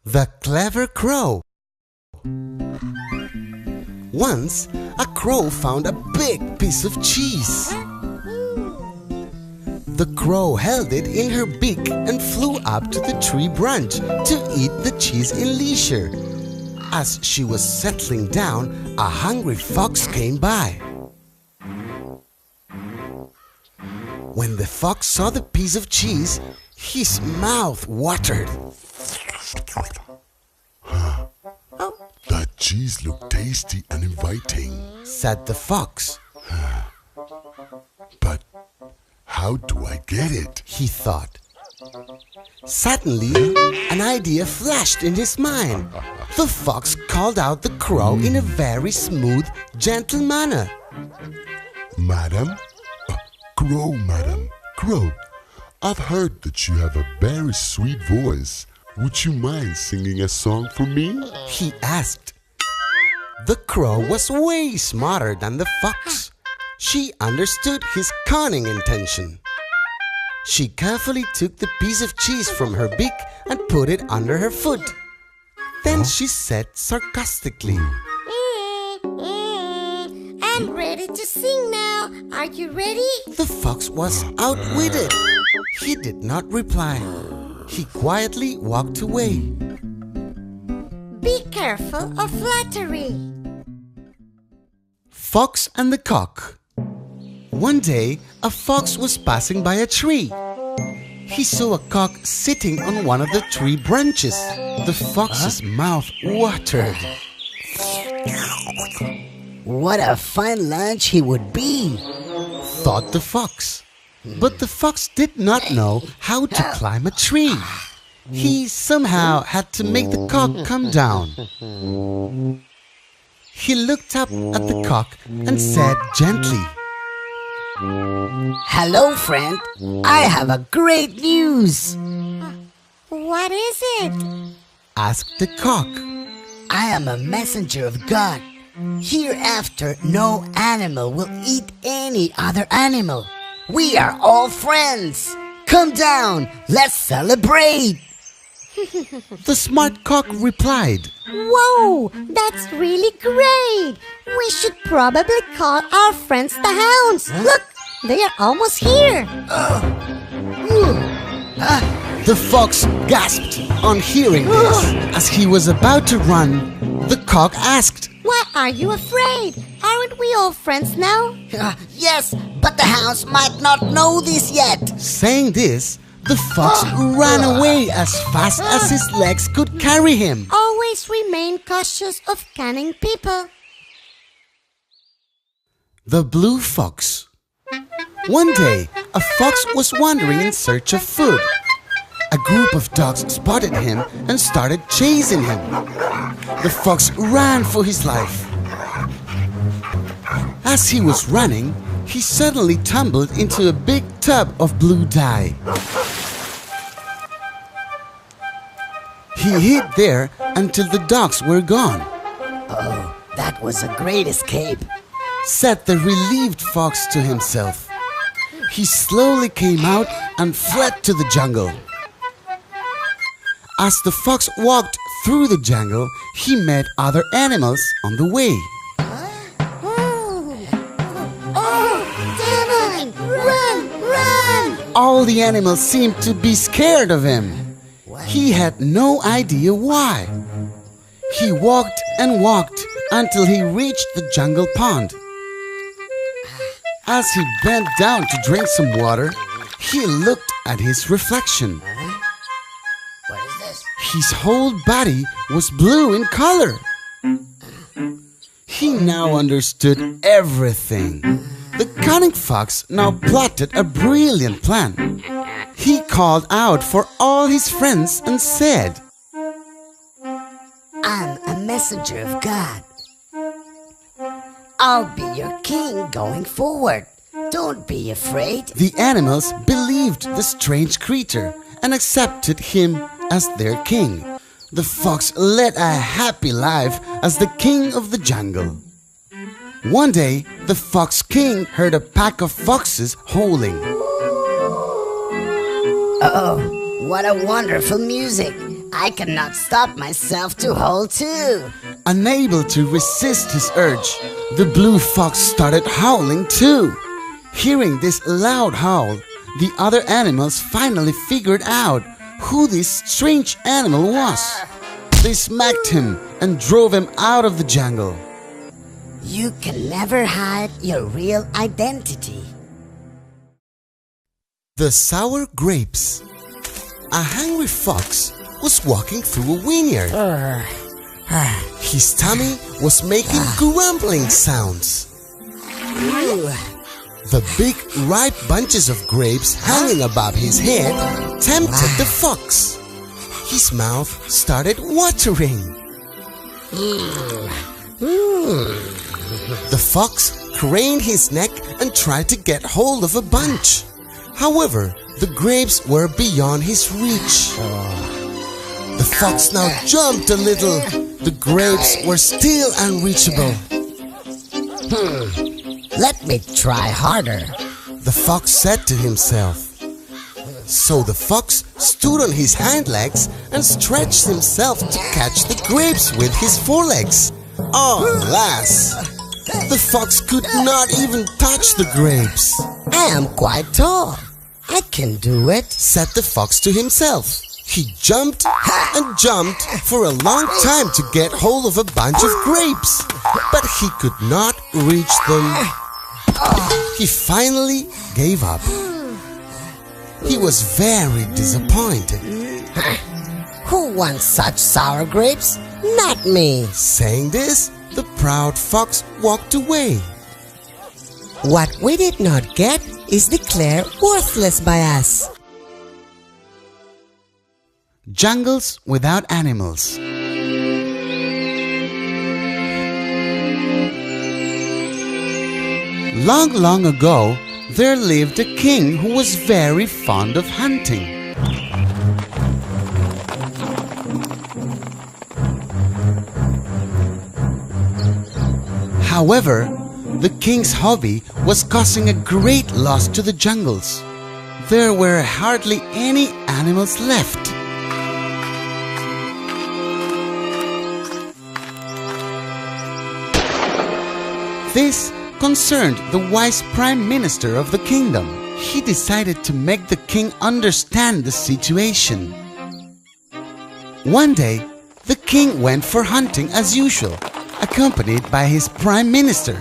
The Clever Crow. Once, a crow found a big piece of cheese. The crow held it in her beak and flew up to the tree branch to eat the cheese in leisure. As she was settling down, a hungry fox came by. When the fox saw the piece of cheese, his mouth watered. That cheese looked tasty and inviting, said the fox. But how do I get it? He thought. Suddenly, an idea flashed in his mind. The fox called out the crow in a very smooth, gentle manner. Madam? Crow, madam. Crow, I've heard that you have a very sweet voice. Would you mind singing a song for me? He asked. The crow was way smarter than the fox. She understood his cunning intention. She carefully took the piece of cheese from her beak and put it under her foot. Then she said sarcastically, I'm ready to sing now. Are you ready? The fox was outwitted. He did not reply. He quietly walked away. Be careful of flattery. Fox and the Cock. One day, a fox was passing by a tree. He saw a cock sitting on one of the tree branches. The fox's mouth watered. What a fine lunch he would be, thought the fox. But the fox did not know how to climb a tree. He somehow had to make the cock come down. He looked up at the cock and said gently, Hello, friend. I have a great news. What is it? asked the cock. I am a messenger of God. Hereafter, no animal will eat any other animal. We are all friends. Come down. Let's celebrate. The smart cock replied, Whoa, that's really great. We should probably call our friends the hounds. Look, they are almost here. The fox gasped on hearing this. As he was about to run, the cock asked, Why are you afraid? Aren't we all friends now? Yes, but the hounds might not know this yet. Saying this, the fox ran away as fast as his legs could carry him. Always remain cautious of cunning people. The Blue Fox. One day, a fox was wandering in search of food. A group of dogs spotted him and started chasing him. The fox ran for his life. As he was running, he suddenly tumbled into a big tub of blue dye. He hid there until the dogs were gone. Oh, that was a great escape, said the relieved fox to himself. He slowly came out and fled to the jungle. As the fox walked through the jungle, he met other animals on the way. Devil! Run! All the animals seemed to be scared of him. He had no idea why. He walked and walked until he reached the jungle pond. As he bent down to drink some water, he looked at his reflection. What is this? His whole body was blue in color. He now understood everything. The cunning fox now plotted a brilliant plan. He called out for all his friends and said, I'm a messenger of God. I'll be your king going forward. Don't be afraid. The animals believed the strange creature and accepted him as their king. The fox led a happy life as the king of the jungle. One day, the fox king heard a pack of foxes howling. Oh, what a wonderful music. I cannot stop myself to hold too. Unable to resist his urge, the blue fox started howling too. Hearing this loud howl, the other animals finally figured out who this strange animal was. They smacked him and drove him out of the jungle. You can never hide your real identity. The sour grapes. A hungry fox was walking through a vineyard. His tummy was making grumbling sounds. The big ripe bunches of grapes hanging above his head tempted the fox. His mouth started watering. The fox craned his neck and tried to get hold of a bunch. However, the grapes were beyond his reach. The fox now jumped a little. The grapes were still unreachable. Let me try harder. The fox said to himself. So the fox stood on his hind legs and stretched himself to catch the grapes with his forelegs. Alas! The fox could not even touch the grapes. I am quite tall. I can do it, said the fox to himself. He jumped and jumped for a long time to get hold of a bunch of grapes, but he could not reach them. He finally gave up. He was very disappointed. Who wants such sour grapes? Not me. Saying this, the proud fox walked away. What we did not get is declared worthless by us. Jungles without animals. Long, long ago, there lived a king who was very fond of hunting. However, the king's hobby was causing a great loss to the jungles. There were hardly any animals left. This concerned the wise prime minister of the kingdom. He decided to make the king understand the situation. One day, the king went for hunting as usual, accompanied by his prime minister.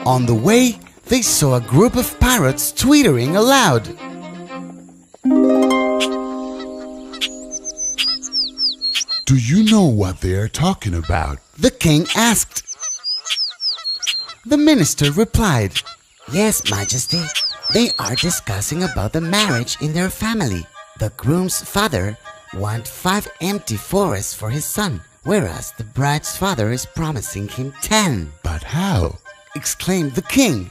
On the way, they saw a group of parrots twittering aloud. Do you know what they are talking about? The king asked. The minister replied, Yes, Majesty. They are discussing about the marriage in their family. The groom's father wants 5 empty forests for his son, whereas the bride's father is promising him 10. But how? Exclaimed the king.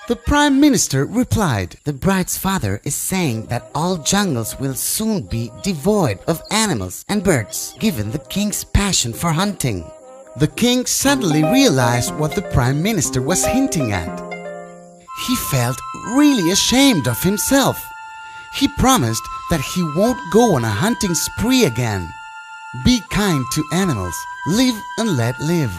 The prime minister replied, The bride's father is saying that all jungles will soon be devoid of animals and birds, given the king's passion for hunting. The king suddenly realized what the prime minister was hinting at. He felt really ashamed of himself. He promised that he won't go on a hunting spree again. Be kind to animals, live and let live.